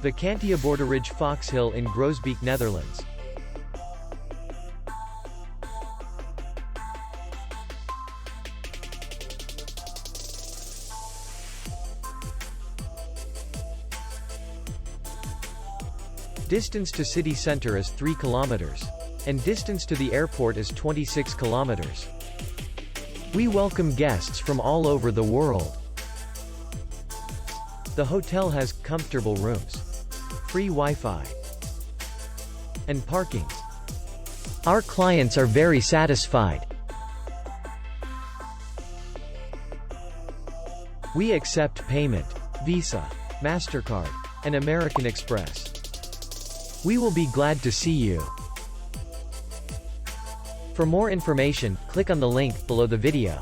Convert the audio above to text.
Vakantieboerderij Foxhill in Groesbeek, Netherlands. Distance to city center is 3 kilometers. And distance to the airport is 26 kilometers. We welcome guests from all over the world. The hotel has comfortable rooms, free Wi-Fi, and parking. Our clients are very satisfied. We accept payment, Visa, MasterCard, and American Express. We will be glad to see you. For more information, click on the link below the video.